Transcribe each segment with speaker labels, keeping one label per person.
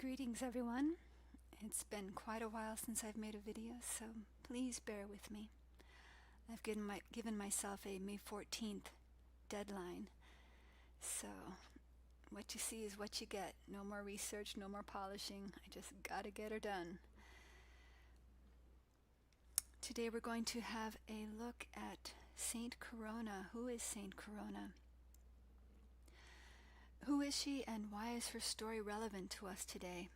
Speaker 1: Greetings everyone. It's been quite a while since I've made a video, so please bear with me. I've given myself a May 14th deadline, so what you see is what you get. No more research, no more polishing. I just gotta get her done. Today we're going to have a look at Saint Corona. Who is Saint Corona? Who is she, and why is her story relevant to us today?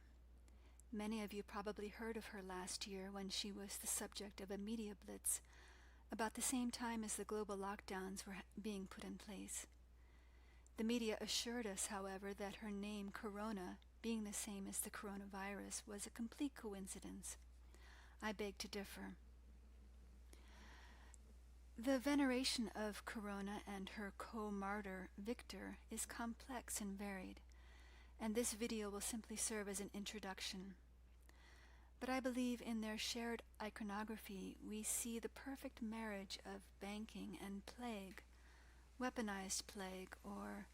Speaker 1: Many of you probably heard of her last year when she was the subject of a media blitz about the same time as the global lockdowns were being put in place. The media assured us, however, that her name, Corona, being the same as the coronavirus, was a complete coincidence. I beg to differ. The veneration of Corona and her co-martyr, Victor, is complex and varied, and this video will simply serve as an introduction. But I believe in their shared iconography we see the perfect marriage of banking and plague, weaponized plague, or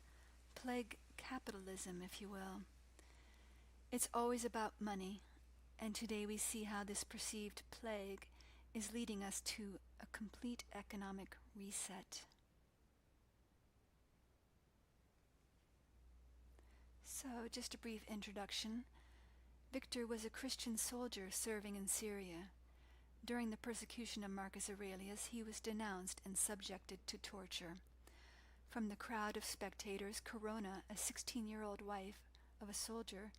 Speaker 1: plague capitalism, if you will. It's always about money, and today we see how this perceived plague is leading us to a complete economic reset. So, just a brief introduction. Victor was a Christian soldier serving in Syria. During the persecution of Marcus Aurelius, he was denounced and subjected to torture. From the crowd of spectators, Corona, a 16-year-old wife of a soldier,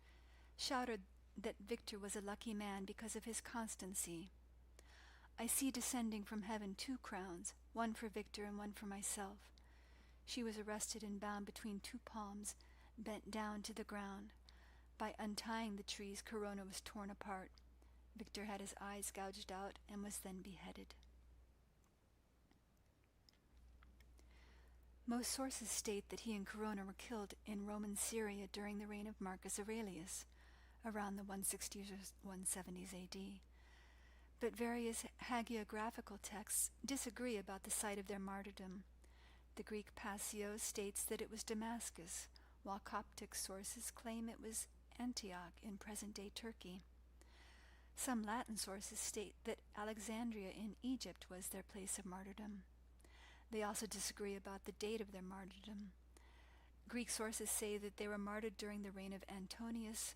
Speaker 1: shouted that Victor was a lucky man because of his constancy. I see descending from heaven 2 crowns, one for Victor and one for myself. She was arrested and bound between 2 palms, bent down to the ground. By untying the trees, Corona was torn apart. Victor had his eyes gouged out and was then beheaded. Most sources state that he and Corona were killed in Roman Syria during the reign of Marcus Aurelius, around the 160s or 170s AD. But various hagiographical texts disagree about the site of their martyrdom. The Greek Passio states that it was Damascus, while Coptic sources claim it was Antioch in present-day Turkey. Some Latin sources state that Alexandria in Egypt was their place of martyrdom. They also disagree about the date of their martyrdom. Greek sources say that they were martyred during the reign of Antoninus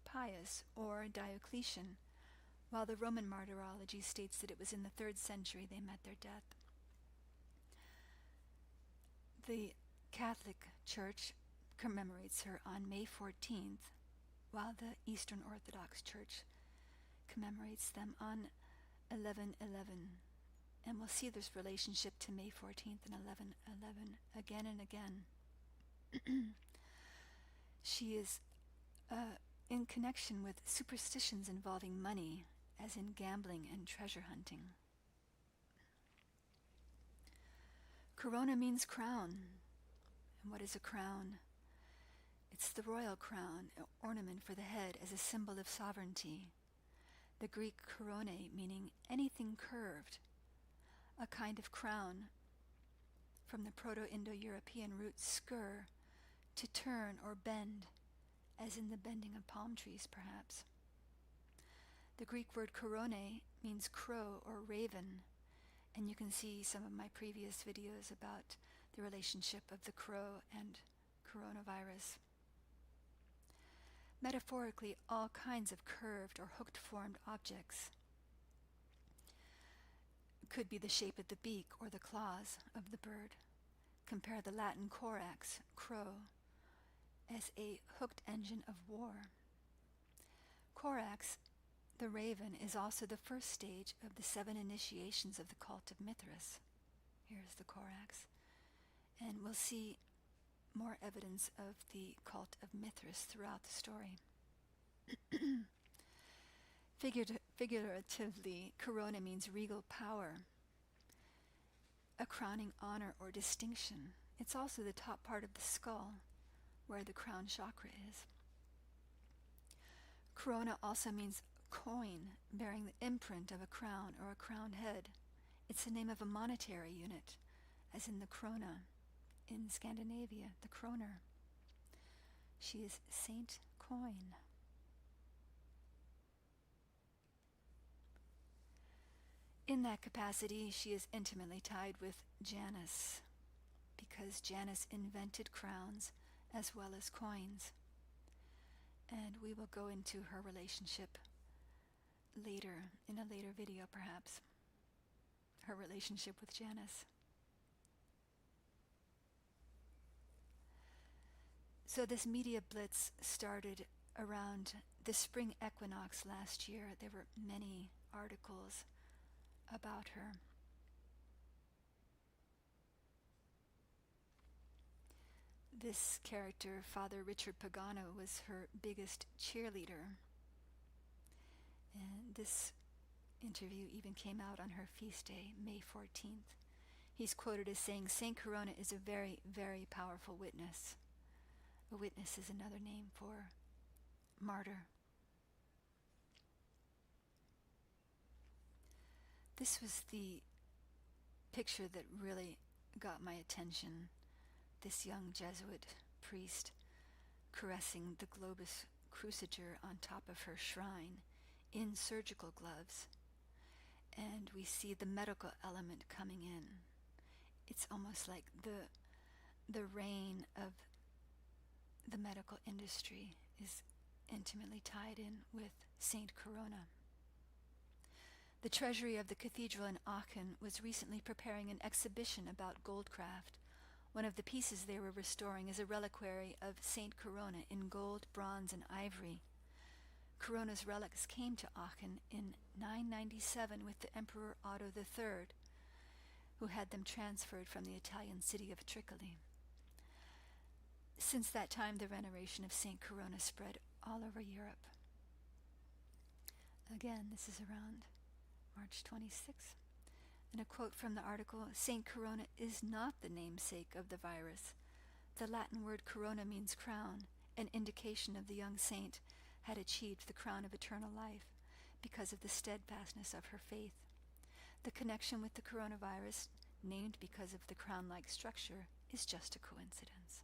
Speaker 1: Pius or Diocletian, while the Roman martyrology states that it was in the 3rd century they met their death. The Catholic Church commemorates her on May 14th, while the Eastern Orthodox Church commemorates them on 11/11. And we'll see this relationship to May 14th and 11/11 again and again. She is in connection with superstitions involving money, as in gambling and treasure hunting. Corona means crown. And what is a crown? It's the royal crown, an ornament for the head as a symbol of sovereignty. The Greek korone meaning anything curved, a kind of crown from the Proto-Indo-European root skur, to turn or bend, as in the bending of palm trees perhaps. The Greek word korone means crow or raven, and you can see some of my previous videos about the relationship of the crow and coronavirus. Metaphorically, all kinds of curved or hooked-formed objects could be the shape of the beak or the claws of the bird. Compare the Latin corax, crow, as a hooked engine of war. Corax, the raven, is also the first stage of the 7 initiations of the cult of Mithras. Here's the corax. And we'll see more evidence of the cult of Mithras throughout the story. Figuratively, corona means regal power, a crowning honor or distinction. It's also the top part of the skull, where the crown chakra is. Corona also means coin, bearing the imprint of a crown or a crowned head. It's the name of a monetary unit, as in the krona. In Scandinavia, the kroner. She is Saint coin. In that capacity, she is intimately tied with Janus, because Janus invented crowns as well as coins. And we will go into her relationship later, in a later video perhaps, her relationship with Janus. So this media blitz started around the spring equinox last year. There were many articles about her. This character, Father Richard Pagano, was her biggest cheerleader. And this interview even came out on her feast day, May 14th. He's quoted as saying, "Saint Corona is a very, very powerful witness." A witness is another name for martyr. This was the picture that really got my attention. This young Jesuit priest caressing the globus cruciger on top of her shrine in surgical gloves. And we see the medical element coming in. It's almost like the reign of the medical industry is intimately tied in with Saint Corona. The treasury of the cathedral in Aachen was recently preparing an exhibition about goldcraft. One of the pieces they were restoring is a reliquary of Saint Corona in gold, bronze, and ivory. Corona's relics came to Aachen in 997 with the Emperor Otto III, who had them transferred from the Italian city of Tricoli. Since that time, the veneration of Saint Corona spread all over Europe. Again, this is around March 26th. And a quote from the article, "Saint Corona is not the namesake of the virus. The Latin word corona means crown, an indication of the young saint had achieved the crown of eternal life because of the steadfastness of her faith. The connection with the coronavirus, named because of the crown-like structure, is just a coincidence."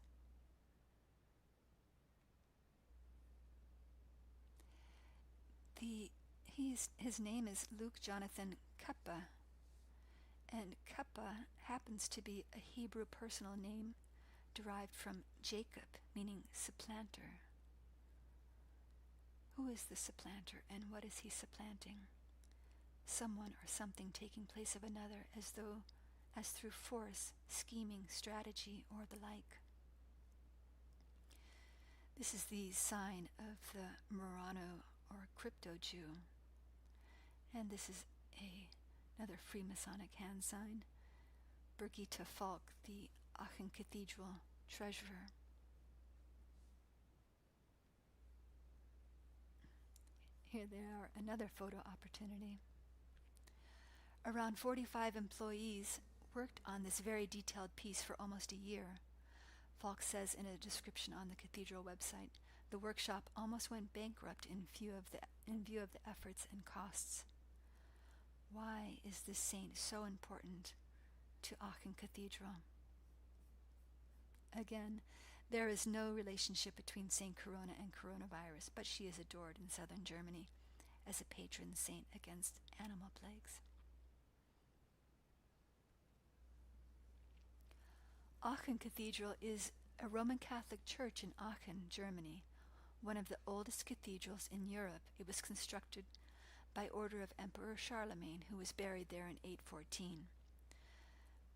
Speaker 1: His name is Luke Jonathan Kappa, and Kappa happens to be a Hebrew personal name derived from Jacob, meaning supplanter. Who is the supplanter, and what is he supplanting? Someone or something taking place of another, as through force, scheming, strategy, or the like. This is the sign of the Murano or crypto Jew, and this is another Freemasonic hand sign, Birgitta Falk, the Aachen Cathedral treasurer. Here they are, another photo opportunity. Around 45 employees worked on this very detailed piece for almost a year. Falk says in a description on the cathedral website, the workshop almost went bankrupt in view of the efforts and costs. Why is this saint so important to Aachen Cathedral? Again, there is no relationship between Saint Corona and coronavirus, but she is adored in southern Germany as a patron saint against animal plagues. Aachen Cathedral is a Roman Catholic church in Aachen, Germany, one of the oldest cathedrals in Europe. It was constructed by order of Emperor Charlemagne, who was buried there in 814.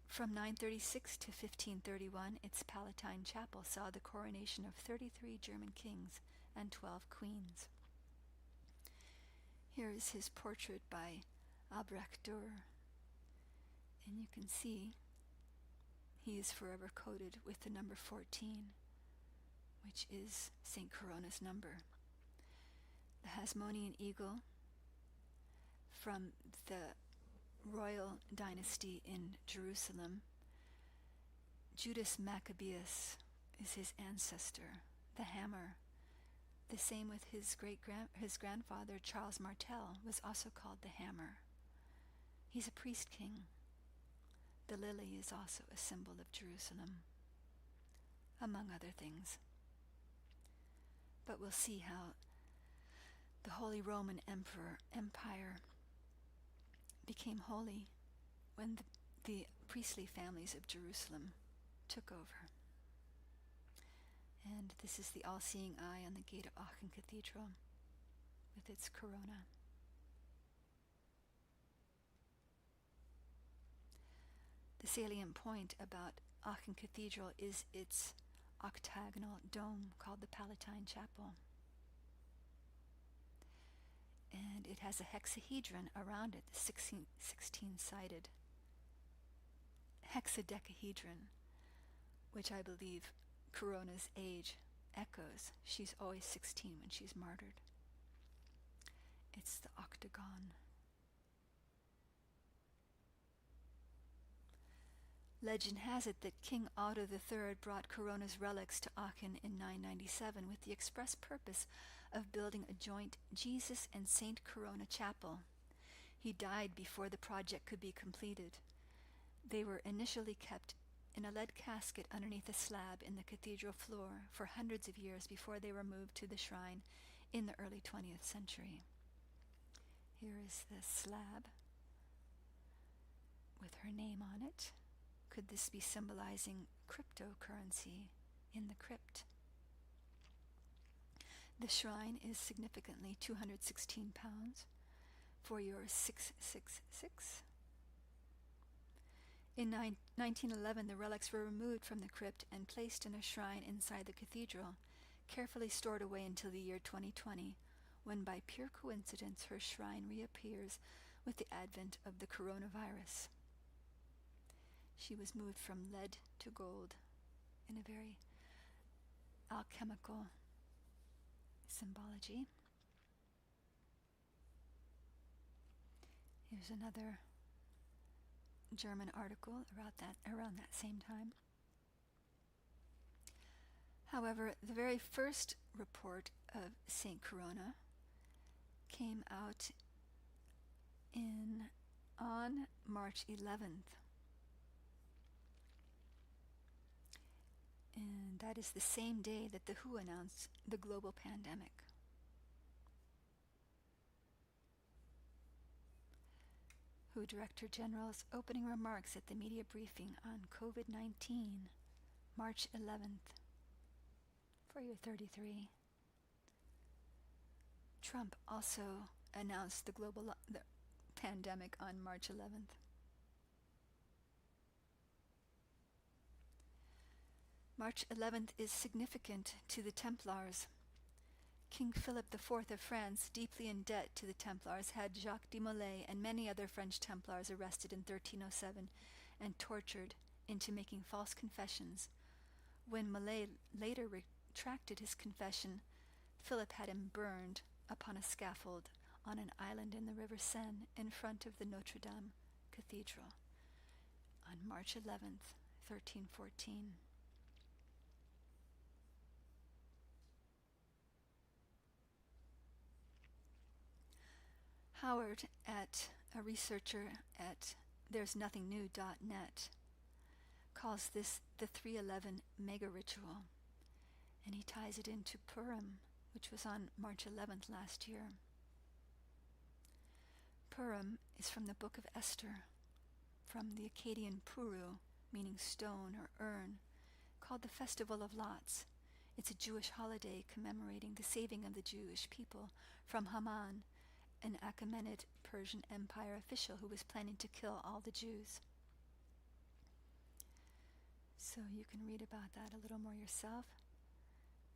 Speaker 1: From 936 to 1531, its Palatine Chapel saw the coronation of 33 German kings and 12 queens. Here is his portrait by Albrecht Dürer, and you can see he is forever coded with the number 14, which is St. Corona's number. The Hasmonean eagle from the royal dynasty in Jerusalem. Judas Maccabeus is his ancestor. The hammer, the same with his grandfather Charles Martel, was also called the hammer. He's a priest king. The lily is also a symbol of Jerusalem, among other things. But we'll see how the Holy Roman Empire became holy when the priestly families of Jerusalem took over. And this is the all-seeing eye on the gate of Aachen Cathedral with its corona. The salient point about Aachen Cathedral is its octagonal dome called the Palatine Chapel. And it has a hexahedron around it, the 16-sided hexadecahedron, which I believe Corona's age echoes. She's always 16 when she's martyred. It's the octagon. Legend has it that King Otto III brought Corona's relics to Aachen in 997 with the express purpose of building a joint Jesus and Saint Corona chapel. He died before the project could be completed. They were initially kept in a lead casket underneath a slab in the cathedral floor for hundreds of years before they were moved to the shrine in the early 20th century. Here is the slab with her name on it. Could this be symbolizing cryptocurrency in the crypt? The shrine is significantly 216 pounds for your 666. In 1911, the relics were removed from the crypt and placed in a shrine inside the cathedral, carefully stored away until the year 2020, when by pure coincidence her shrine reappears with the advent of the coronavirus. She was moved from lead to gold in a very alchemical symbology. Here's another German article around that same time. However, the very first report of Saint Corona came out on March 11th. And that is the same day that the WHO announced the global pandemic. WHO Director General's opening remarks at the media briefing on COVID-19, March 11th. For your 33. Trump also announced the pandemic on March 11th. March 11th is significant to the Templars. King Philip IV of France, deeply in debt to the Templars, had Jacques de Molay and many other French Templars arrested in 1307 and tortured into making false confessions. When Molay later retracted his confession, Philip had him burned upon a scaffold on an island in the River Seine in front of the Notre Dame Cathedral on March 11th, 1314. Howard, a researcher at there'snothingnew.net, calls this the 311 mega ritual, and he ties it into Purim, which was on March 11th last year. Purim is from the Book of Esther, from the Akkadian Puru, meaning stone or urn, called the Festival of Lots. It's a Jewish holiday commemorating the saving of the Jewish people from Haman, an Achaemenid Persian Empire official who was planning to kill all the Jews. So you can read about that a little more yourself.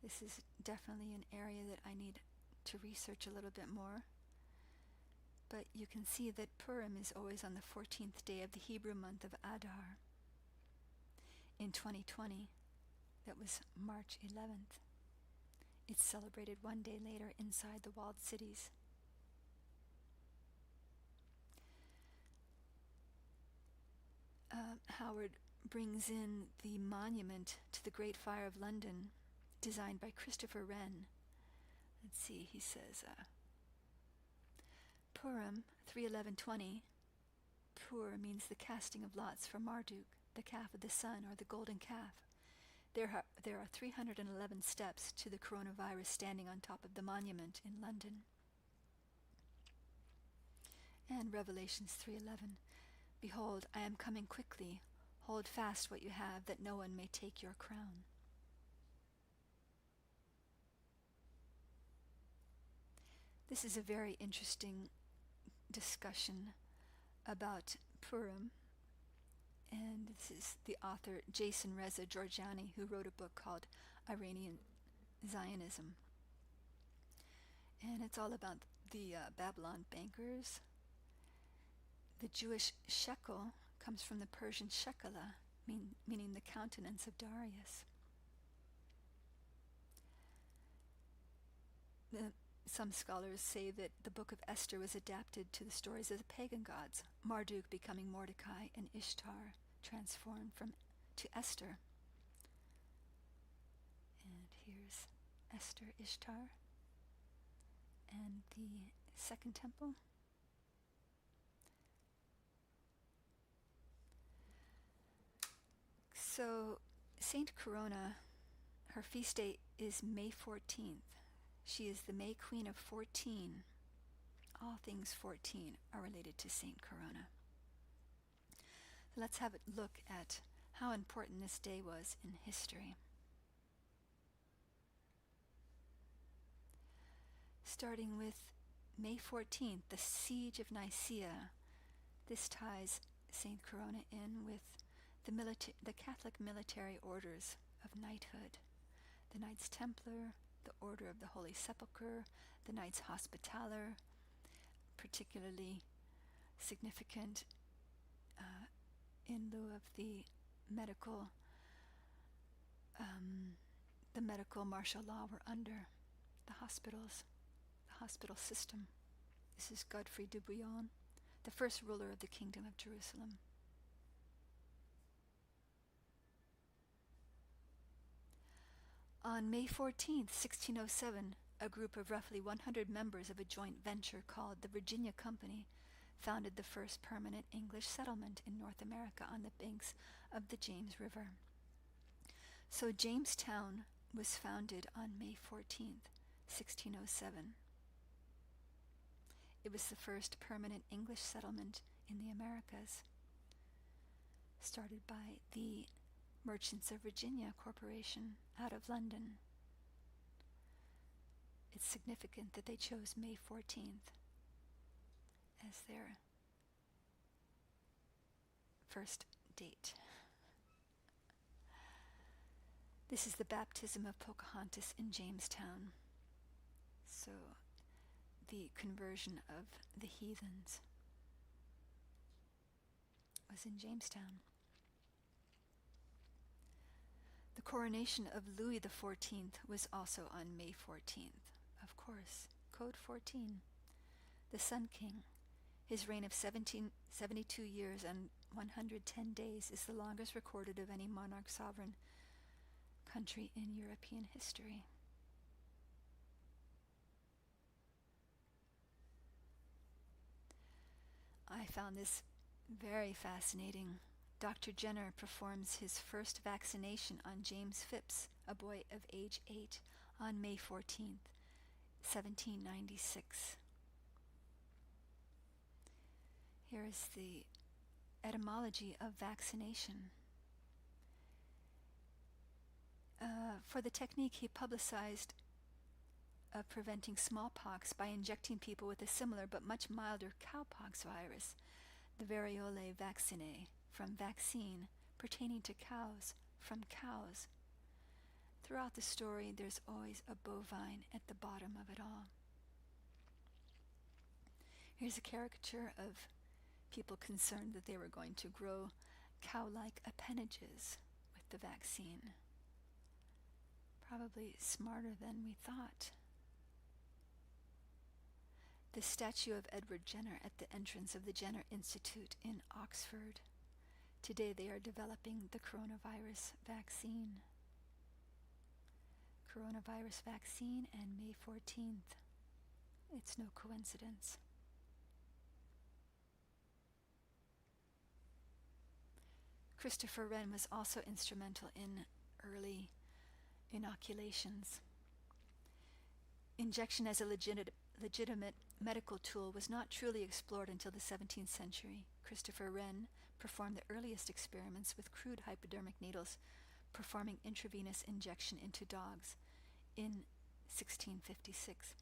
Speaker 1: This is definitely an area that I need to research a little bit more. But you can see that Purim is always on the 14th day of the Hebrew month of Adar. In 2020, that was March 11th. It's celebrated one day later inside the walled cities. Howard brings in the monument to the Great Fire of London, designed by Christopher Wren. Let's see, he says, Purim 3:11:20. Pur means the casting of lots for Marduk, the calf of the sun, or the golden calf. there are 311 steps to the coronavirus standing on top of the monument in London. And Revelations 3:11, "Behold, I am coming quickly. Hold fast what you have, that no one may take your crown." This is a very interesting discussion about Purim, and this is the author Jason Reza Georgiani, who wrote a book called Iranian Zionism. And it's all about the Babylon bankers. The Jewish shekel comes from the Persian shekelah, meaning the countenance of Darius. Some scholars say that the book of Esther was adapted to the stories of the pagan gods, Marduk becoming Mordecai and Ishtar transformed to Esther. And here's Esther, Ishtar, and the Second Temple. So Saint Corona, her feast day is May 14th. She is the May Queen of 14. All things 14 are related to Saint Corona. Let's have a look at how important this day was in history. Starting with May 14th, the Siege of Nicaea. This ties Saint Corona in with the Catholic military orders of knighthood, the Knights Templar, the Order of the Holy Sepulchre, the Knights Hospitaller, particularly significant in lieu of the medical martial law we're under, the hospital system. This is Godfrey de Bouillon, the first ruler of the Kingdom of Jerusalem. On May 14th, 1607, a group of roughly 100 members of a joint venture called the Virginia Company founded the first permanent English settlement in North America on the banks of the James River. So Jamestown was founded on May 14th, 1607. It was the first permanent English settlement in the Americas, started by the Merchants of Virginia Corporation out of London. It's significant that they chose May 14th as their first date. This is the baptism of Pocahontas in Jamestown. So, the conversion of the heathens was in Jamestown. The coronation of Louis XIV was also on May 14th. Of course, Code 14, the Sun King. His reign of 72 years and 110 days is the longest recorded of any monarch sovereign country in European history. I found this very fascinating. Dr. Jenner performs his first vaccination on James Phipps, a boy of age 8, on May 14th, 1796. Here is the etymology of vaccination. For the technique he publicized of preventing smallpox by injecting people with a similar but much milder cowpox virus, the variole vaccinae, from vaccine, pertaining to cows, from cows. Throughout the story, there's always a bovine at the bottom of it all. Here's a caricature of people concerned that they were going to grow cow-like appendages with the vaccine. Probably smarter than we thought. The statue of Edward Jenner at the entrance of the Jenner Institute in Oxford. Today they are developing the coronavirus vaccine. Coronavirus vaccine and May 14th. It's no coincidence. Christopher Wren was also instrumental in early Inoculations. Injection as a legitimate medical tool was not truly explored until the 17th century. Christopher Wren performed the earliest experiments with crude hypodermic needles, performing intravenous injection into dogs in 1656.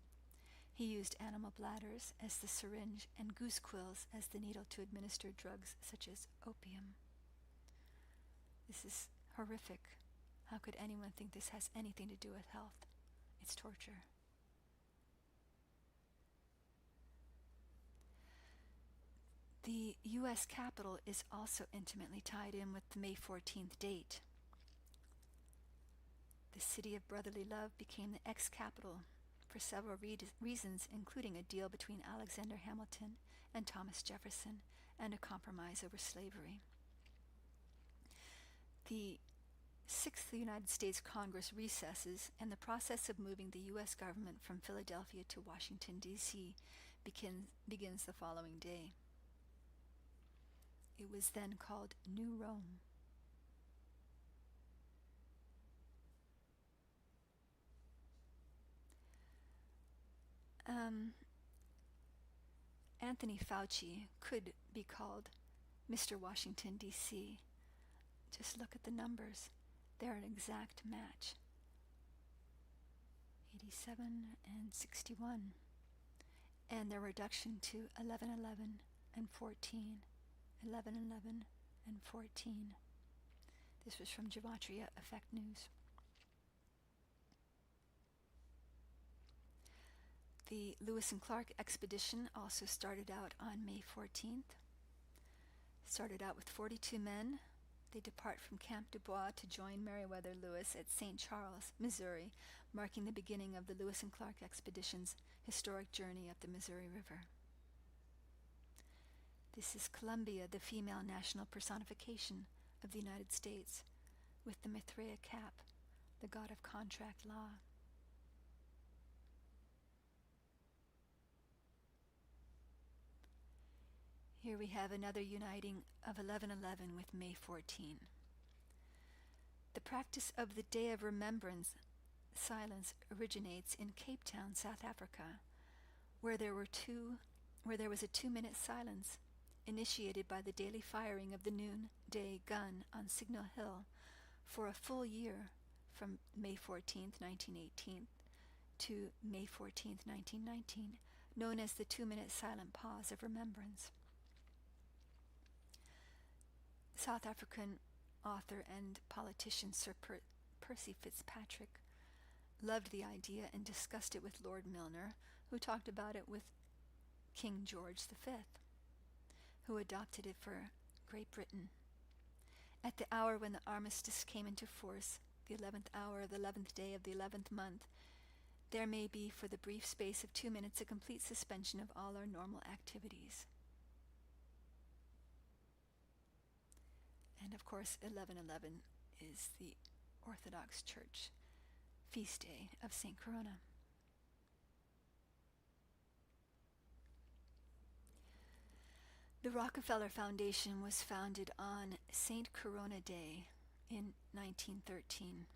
Speaker 1: He used animal bladders as the syringe and goose quills as the needle to administer drugs such as opium. This is horrific. How could anyone think this has anything to do with health? It's torture. The U.S. Capitol is also intimately tied in with the May 14th date. The city of brotherly love became the ex-capital for several reasons, including a deal between Alexander Hamilton and Thomas Jefferson and a compromise over slavery. The Sixth United States Congress recesses, and the process of moving the U.S. government from Philadelphia to Washington, D.C. begins the following day. It was then called New Rome. Anthony Fauci could be called Mr. Washington, D.C. Just look at the numbers. They're an exact match. 87 and 61. And their reduction to 1111 and 14. 1111 and 14. This was from Gematria Effect News. The Lewis and Clark expedition also started out on May 14th. Started out with 42 men. They depart from Camp Dubois to join Meriwether Lewis at St. Charles, Missouri, marking the beginning of the Lewis and Clark expedition's historic journey up the Missouri River. This is Columbia, the female national personification of the United States, with the Mithra cap, the god of contract law. Here we have another uniting of 1111 with May 14. The practice of the Day of Remembrance silence originates in Cape Town, South Africa, where there was a 2-minute silence initiated by the daily firing of the noonday gun on Signal Hill for a full year from May 14th, 1918 to May 14th, 1919, known as the 2-minute silent pause of remembrance. South African author and politician Sir Percy Fitzpatrick loved the idea and discussed it with Lord Milner, who talked about it with King George V, who adopted it for Great Britain. At the hour when the armistice came into force, the 11th hour of the 11th day of the 11th month, there may be for the brief space of 2 minutes a complete suspension of all our normal activities. And of course, 1111 is the Orthodox Church feast day of St. Corona. The Rockefeller Foundation was founded on St. Corona Day in 1913.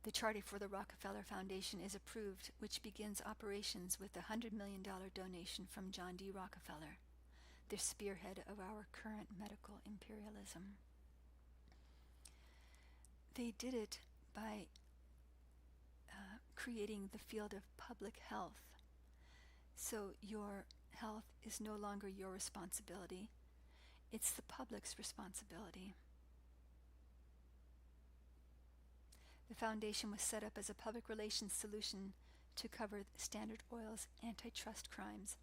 Speaker 1: The charter for the Rockefeller Foundation is approved, which begins operations with a $100 million donation from John D. Rockefeller, the spearhead of our current medical imperialism. They did it by creating the field of public health. So your health is no longer your responsibility. It's the public's responsibility. The foundation was set up as a public relations solution to cover Standard Oil's antitrust crimes.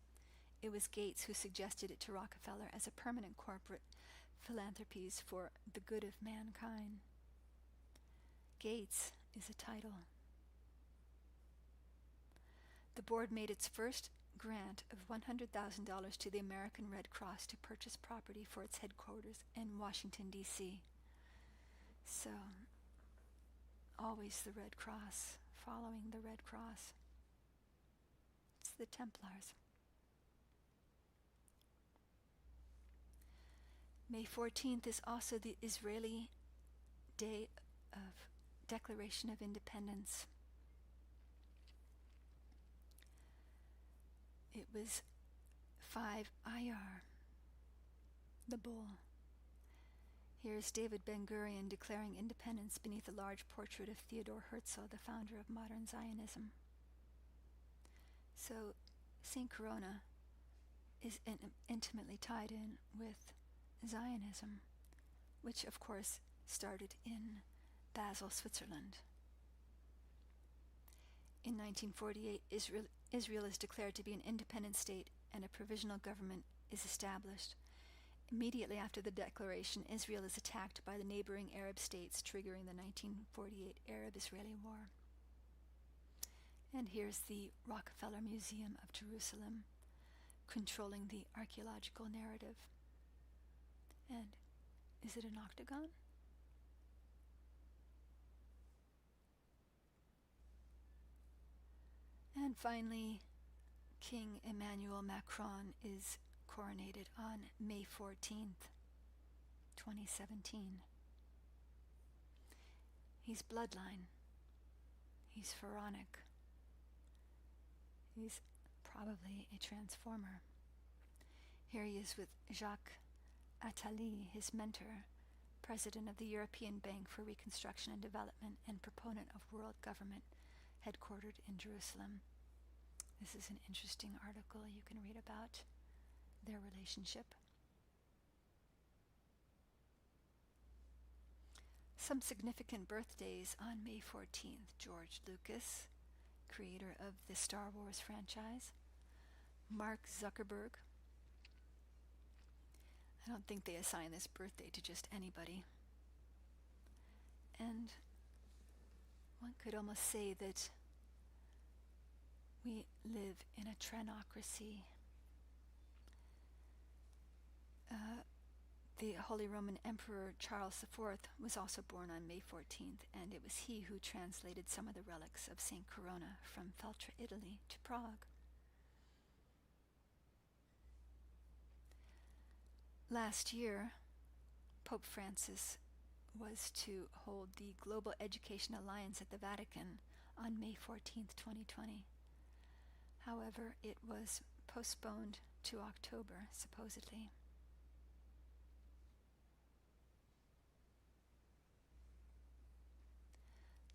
Speaker 1: It was Gates who suggested it to Rockefeller as a permanent corporate philanthropies for the good of mankind. Gates is a title. The board made its first grant of $100,000 to the American Red Cross to purchase property for its headquarters in Washington, D.C. So, always the Red Cross, following the Red Cross. It's the Templars. May 14th is also the Israeli Day of Declaration of Independence. It was 5 Iyar, the bull. Here's David Ben-Gurion declaring independence beneath a large portrait of Theodor Herzl, the founder of modern Zionism. So, St. Corona is intimately tied in with Zionism, which of course started in Basel, Switzerland. In 1948, Israel is declared to be an independent state and a provisional government is established. Immediately after the declaration, Israel is attacked by the neighboring Arab states, triggering the 1948 Arab-Israeli War. And here's the Rockefeller Museum of Jerusalem, controlling the archaeological narrative. And is it an octagon? And finally, King Emmanuel Macron is coronated on May 14th, 2017. He's bloodline. He's pharaonic. He's probably a transformer. Here he is with Jacques Attali, his mentor, president of the European Bank for Reconstruction and Development and proponent of world government, headquartered in Jerusalem. This is an interesting article you can read about their relationship. Some significant birthdays on May 14th. George Lucas, creator of the Star Wars franchise. Mark Zuckerberg. I don't think they assign this birthday to just anybody. And one could almost say that we live in a tranocracy. The Holy Roman Emperor Charles IV was also born on May 14th, and it was he who translated some of the relics of St. Corona from Feltre, Italy, to Prague. Last year, Pope Francis was to hold the Global Education Alliance at the Vatican on May 14th, 2020. However, it was postponed to October, supposedly.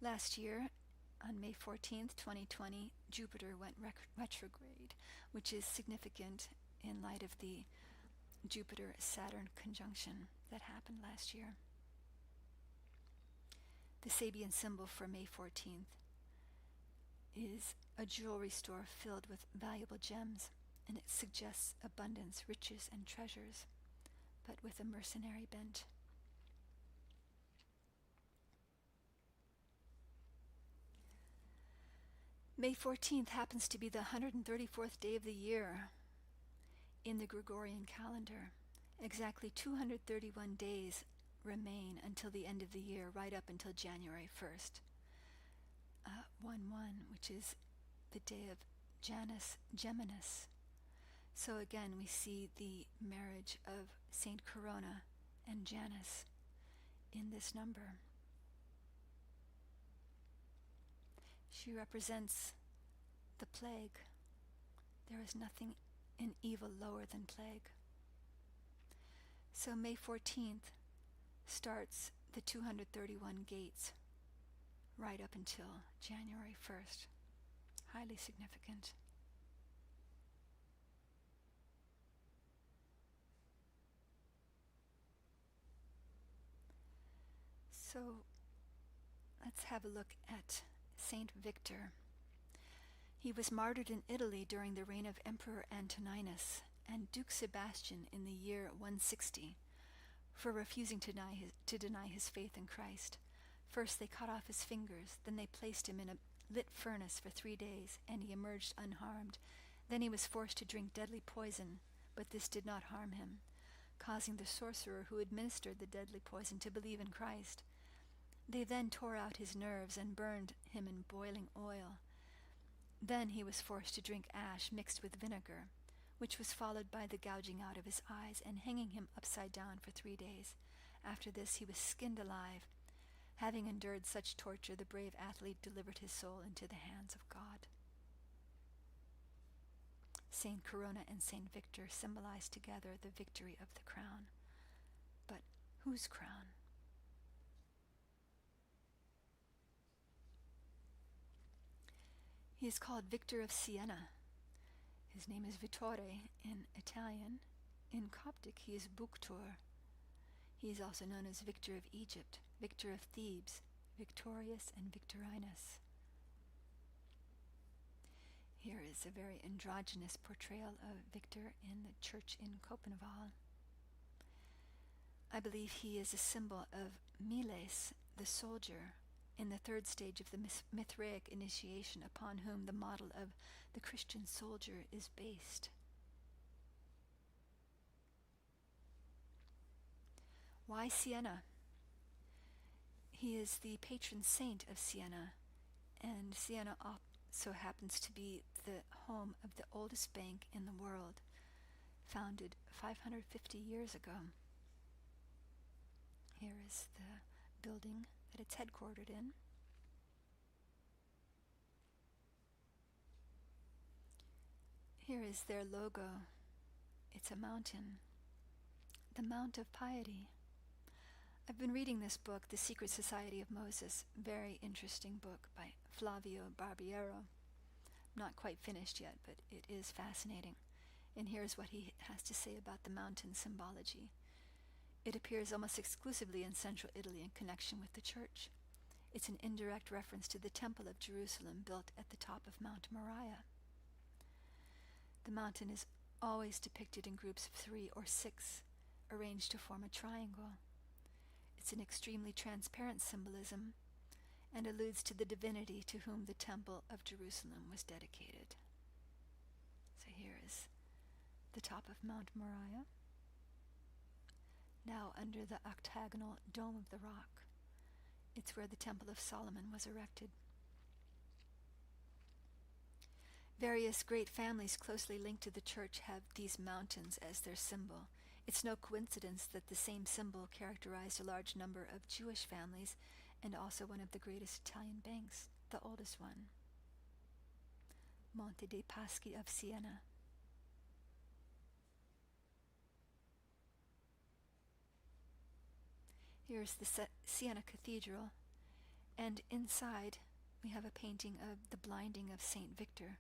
Speaker 1: Last year, on May 14th, 2020, Jupiter went retrograde, which is significant in light of the Jupiter-Saturn conjunction that happened last year. The Sabian symbol for May 14th is a jewelry store filled with valuable gems, and it suggests abundance, riches, and treasures, but with a mercenary bent. May 14th happens to be the 134th day of the year in the Gregorian calendar. Exactly 231 days remain until the end of the year, right up until January 1st. 1/1, which is the day of Janus Geminis. So again, we see the marriage of Saint Corona and Janus in this number. She represents the plague. There is nothing in evil lower than plague. So May 14th starts the 231 gates right up until January 1st. Highly significant. So let's have a look at Saint Victor. He was martyred in Italy during the reign of Emperor Antoninus and Duke Sebastian in the year 160 for refusing to deny his faith in Christ. First they cut off his fingers, then they placed him in a lit furnace for 3 days, and he emerged unharmed. Then he was forced to drink deadly poison, but this did not harm him, causing the sorcerer who administered the deadly poison to believe in Christ. They then tore out his nerves and burned him in boiling oil. Then he was forced to drink ash mixed with vinegar, which was followed by the gouging out of his eyes and hanging him upside down for 3 days. After this he was skinned alive. Having endured such torture, the brave athlete delivered his soul into the hands of God. Saint Corona and Saint Victor symbolize together the victory of the crown. But whose crown? He is called Victor of Siena. His name is Vittore in Italian. In Coptic, he is Buktor. He is also known as Victor of Egypt, Victor of Thebes, Victorious and Victorinus. Here is a very androgynous portrayal of Victor in the church in Copenhagen. I believe he is a symbol of Miles, the soldier, in the third stage of the Mithraic initiation, upon whom the model of the Christian soldier is based. Why Siena? He is the patron saint of Siena, and Siena also happens to be the home of the oldest bank in the world, founded 550 years ago. Here is the building that it's headquartered in. Here is their logo. It's a mountain, the Mount of Piety. I've been reading this book, The Secret Society of Moses, very interesting book by Flavio Barbiero. Not quite finished yet, but it is fascinating. And here's what he has to say about the mountain symbology. It appears almost exclusively in central Italy in connection with the church. It's an indirect reference to the Temple of Jerusalem built at the top of Mount Moriah. The mountain is always depicted in groups of 3 or 6, arranged to form a triangle. It's an extremely transparent symbolism and alludes to the divinity to whom the Temple of Jerusalem was dedicated. So here is the top of Mount Moriah, now under the octagonal dome of the rock. It's where the Temple of Solomon was erected. Various great families closely linked to the church have these mountains as their symbol. It's no coincidence that the same symbol characterized a large number of Jewish families and also one of the greatest Italian banks, the oldest one, Monte dei Paschi of Siena. Here's the Siena Cathedral, and inside we have a painting of The Blinding of Saint Victor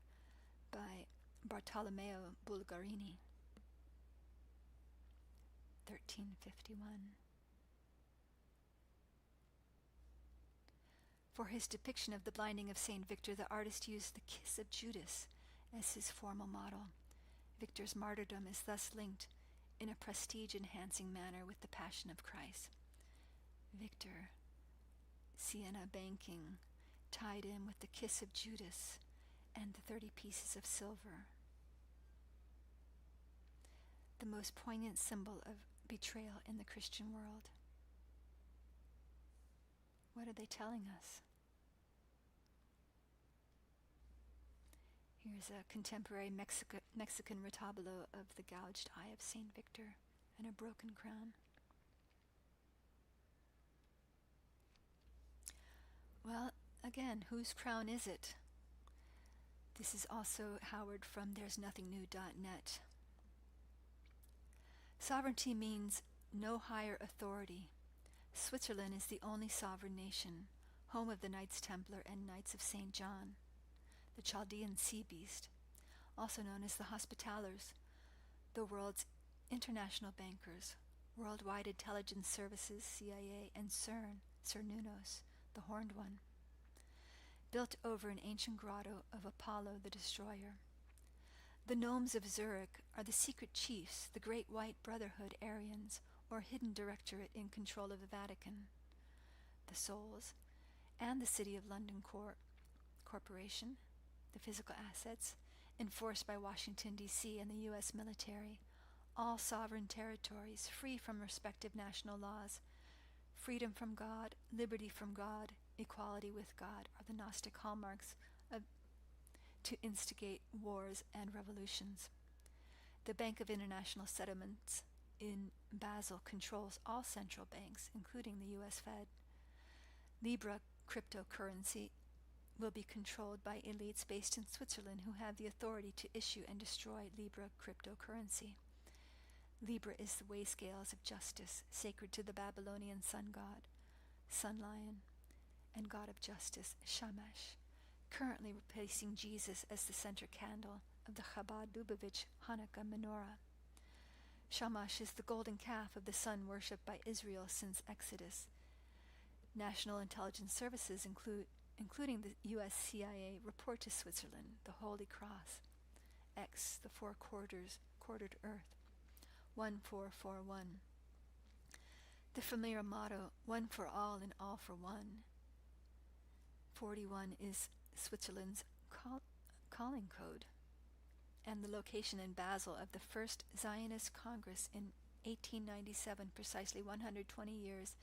Speaker 1: by Bartolomeo Bulgarini, 1351. For his depiction of the blinding of Saint Victor, the artist used the kiss of Judas as his formal model. Victor's martyrdom is thus linked in a prestige-enhancing manner with the Passion of Christ. Victor, Siena banking, tied in with the kiss of Judas and the 30 pieces of silver. The most poignant symbol of betrayal in the Christian world. What are they telling us? Here's a contemporary Mexican retablo of the gouged eye of Saint Victor and a broken crown. Well, again, whose crown is it? This is also Howard from there'snothingnew.net. Sovereignty means no higher authority. Switzerland is the only sovereign nation, home of the Knights Templar and Knights of St. John, the Chaldean sea beast, also known as the Hospitallers, the world's international bankers, Worldwide Intelligence Services, CIA, and CERN, Cernunnos, the Horned One, built over an ancient grotto of Apollo the Destroyer. The gnomes of Zurich are the secret chiefs, the Great White Brotherhood Aryans, or hidden directorate in control of the Vatican. The souls, and the City of London Corporation, the physical assets, enforced by Washington, D.C. and the U.S. military, all sovereign territories, free from respective national laws. Freedom from God, liberty from God, equality with God are the Gnostic hallmarks to instigate wars and revolutions. The Bank of International Settlements in Basel controls all central banks, including the U.S. Fed. Libra cryptocurrency will be controlled by elites based in Switzerland who have the authority to issue and destroy Libra cryptocurrency. Libra is the weigh scales of justice, sacred to the Babylonian sun god, sun lion, and god of justice, Shamash, currently replacing Jesus as the center candle of the Chabad Lubavitch Hanukkah menorah. Shamash is the golden calf of the sun worshipped by Israel since Exodus. National intelligence services, including the U.S. CIA, report to Switzerland the Holy Cross, X, the four quartered earth, 1441. The familiar motto, one for all and all for one. 41 is Switzerland's calling code, and the location in Basel of the first Zionist Congress in 1897, precisely 120 years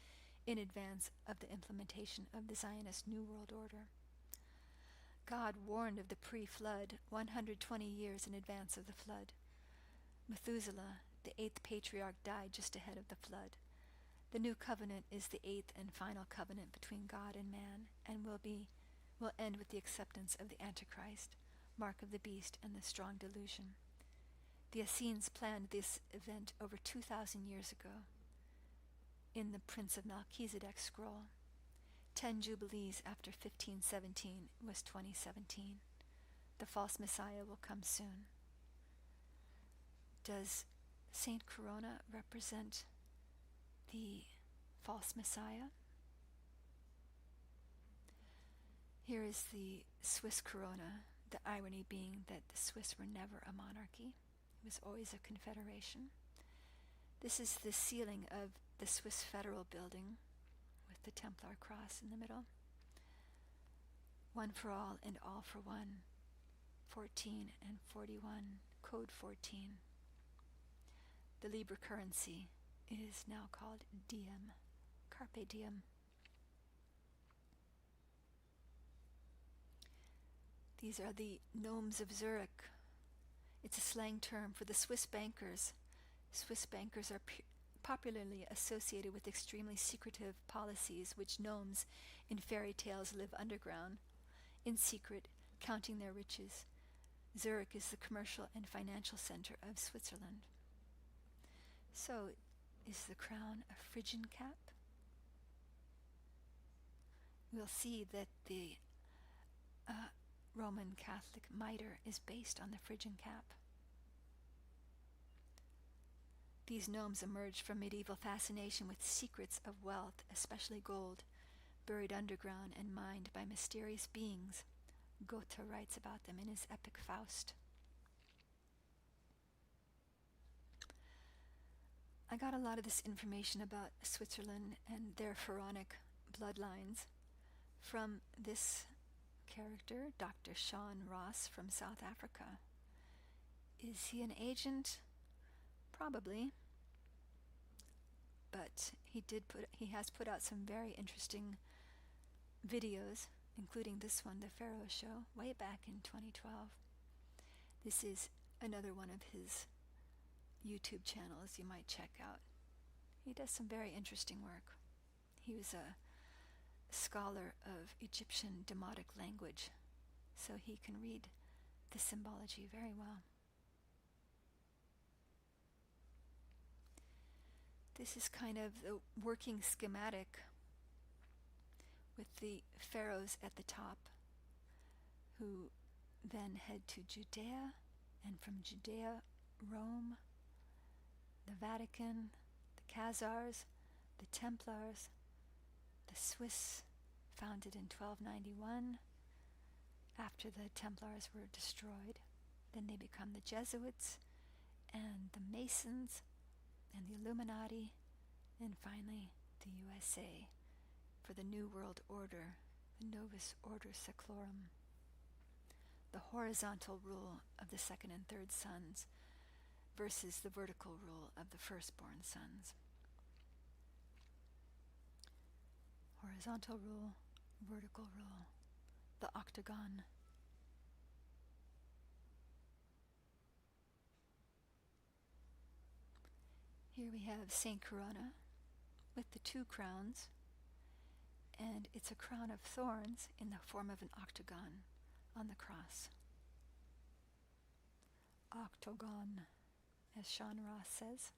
Speaker 1: in advance of the implementation of the Zionist New World Order. God warned of the pre-flood 120 years in advance of the flood. Methuselah, the eighth patriarch, died just ahead of the flood. The new covenant is the eighth and final covenant between God and man, and will end with the acceptance of the Antichrist, mark of the beast, and the strong delusion. The Essenes planned this event over 2,000 years ago. In the Prince of Melchizedek scroll, 10 jubilees after 1517 was 2017. The false Messiah will come soon. Does Saint Corona represent the false Messiah? Here is the Swiss Corona, the irony being that the Swiss were never a monarchy. It was always a confederation. This is the ceiling of the Swiss Federal Building with the Templar cross in the middle. One for all and all for one. 14 and 41, code 14. The Libra currency is now called diem, carpe diem. These are the gnomes of Zurich. It's a slang term for the Swiss bankers. Swiss bankers are popularly associated with extremely secretive policies, which gnomes in fairy tales live underground, in secret, counting their riches. Zurich is the commercial and financial center of Switzerland. So, is the crown a Phrygian cap? We'll see that the Roman Catholic mitre is based on the Phrygian cap. These gnomes emerged from medieval fascination with secrets of wealth, especially gold, buried underground and mined by mysterious beings. Goethe writes about them in his epic Faust. I got a lot of this information about Switzerland and their pharaonic bloodlines from this character, Dr. Sean Ross from South Africa. Is he an agent? Probably. But he has put out some very interesting videos, including this one, The Pharaoh Show, way back in 2012. This is another one of his YouTube channels you might check out. He does some very interesting work. He was a scholar of Egyptian demotic language, so he can read the symbology very well. This is kind of the working schematic with the pharaohs at the top, who then head to Judea, and from Judea, Rome, the Vatican, the Khazars, the Templars, the Swiss, founded in 1291. After the Templars were destroyed, then they become the Jesuits, and the Masons, and the Illuminati, and finally the USA for the New World Order, the Novus Ordo Seclorum, the horizontal rule of the second and third sons versus the vertical rule of the firstborn sons. Horizontal rule, vertical rule, the octagon. Here we have Saint Corona with the two crowns, and it's a crown of thorns in the form of an octagon on the cross. Octagon, as Sean Ross says.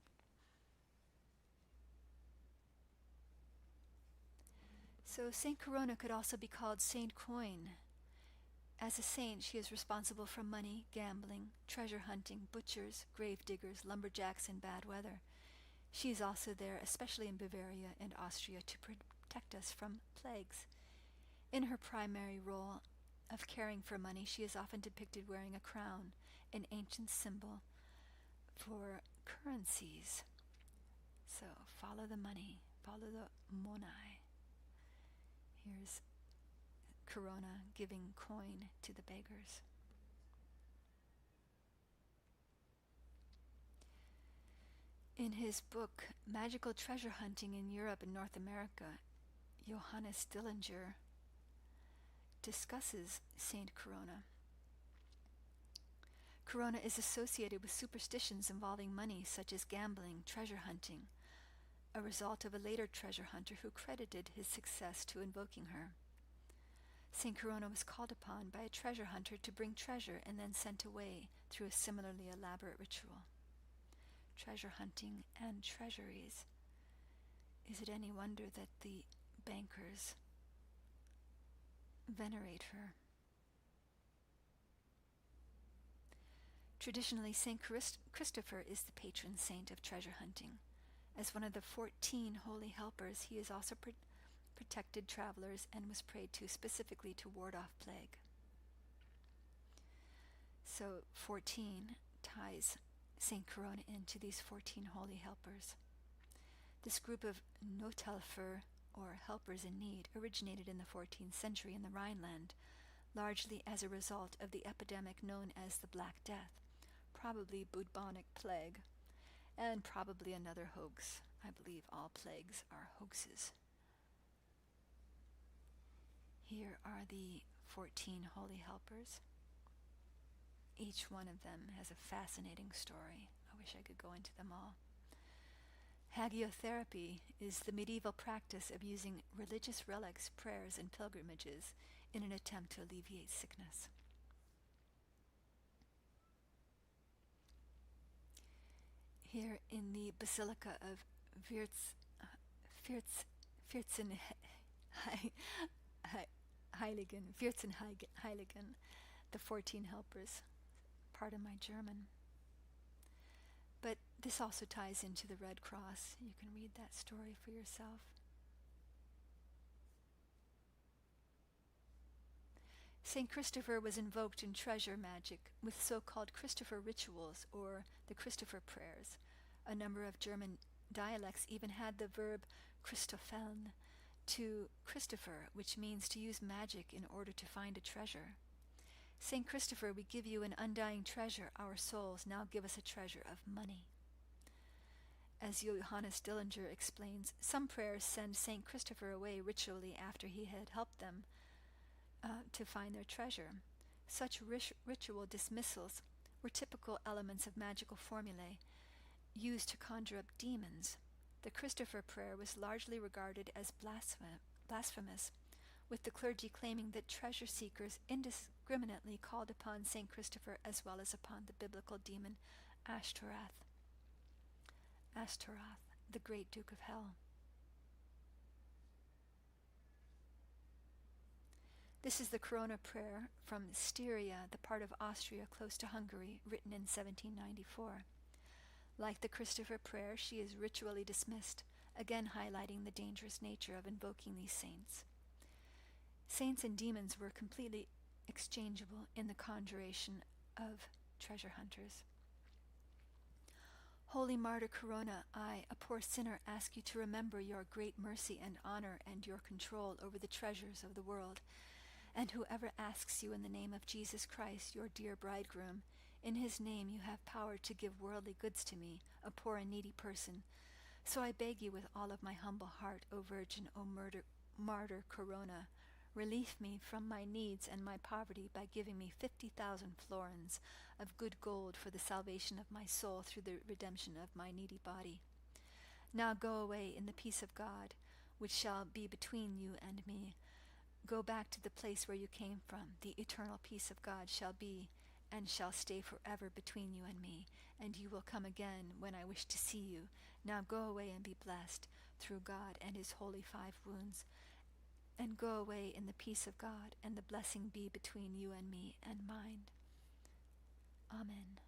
Speaker 1: So Saint Corona could also be called Saint Coin. As a saint, she is responsible for money, gambling, treasure hunting, butchers, grave diggers, lumberjacks, and bad weather. She is also there, especially in Bavaria and Austria, to protect us from plagues. In her primary role of caring for money, she is often depicted wearing a crown, an ancient symbol for currencies. So follow the money, follow the monai. Here's Corona giving coin to the beggars. In his book, Magical Treasure Hunting in Europe and North America, Johannes Dillinger discusses Saint Corona. Corona is associated with superstitions involving money, such as gambling, treasure hunting, a result of a later treasure hunter who credited his success to invoking her. Saint Corona was called upon by a treasure hunter to bring treasure and then sent away through a similarly elaborate ritual. Treasure hunting and treasuries. Is it any wonder that the bankers venerate her? Traditionally, Saint Christopher is the patron saint of treasure hunting. As one of the 14 holy helpers, he is also protected travelers and was prayed to specifically to ward off plague. So 14 ties Saint Corona into these 14 holy helpers. This group of Nothelfer, or helpers in need, originated in the 14th century in the Rhineland, largely as a result of the epidemic known as the Black Death, probably bubonic plague, and probably another hoax. I believe all plagues are hoaxes. Here are the 14 holy helpers. Each one of them has a fascinating story. I wish I could go into them all. Hagiotherapy is the medieval practice of using religious relics, prayers, and pilgrimages in an attempt to alleviate sickness. Here in the Basilica of Vierzehnheiligen, the 14 helpers. Pardon my German. But this also ties into the Red Cross. You can read that story for yourself. Saint Christopher was invoked in treasure magic with so-called Christopher rituals, or the Christopher prayers. A number of German dialects even had the verb Christopheln to Christopher, which means to use magic in order to find a treasure. Saint Christopher, we give you an undying treasure, our souls. Now give us a treasure of money. As Johannes Dillinger explains, some prayers send Saint Christopher away ritually after he had helped them to find their treasure. Such ritual dismissals were typical elements of magical formulae used to conjure up demons. The Christopher prayer was largely regarded as blasphemous, with the clergy claiming that treasure seekers indiscriminately called upon Saint Christopher as well as upon the biblical demon Ashtaroth, the great Duke of Hell. This is the Corona prayer from Styria, the part of Austria close to Hungary, written in 1794. Like the Christopher prayer, she is ritually dismissed, again highlighting the dangerous nature of invoking these saints. Saints and demons were completely exchangeable in the conjuration of treasure hunters. Holy Martyr Corona, I, a poor sinner, ask you to remember your great mercy and honor and your control over the treasures of the world. And whoever asks you in the name of Jesus Christ, your dear bridegroom, in his name you have power to give worldly goods to me, a poor and needy person. So I beg you with all of my humble heart, O Virgin, O Martyr Corona, relieve me from my needs and my poverty by giving me 50,000 florins of good gold for the salvation of my soul through the redemption of my needy body. Now go away in the peace of God. which shall be between you and me. Go back to the place where you came from. The eternal peace of God shall be and shall stay forever between you and me, and you will come again when I wish to see you. Now go away and be blessed through God and his holy 5 wounds, and go away in the peace of God, and the blessing be between you and me and mine. Amen.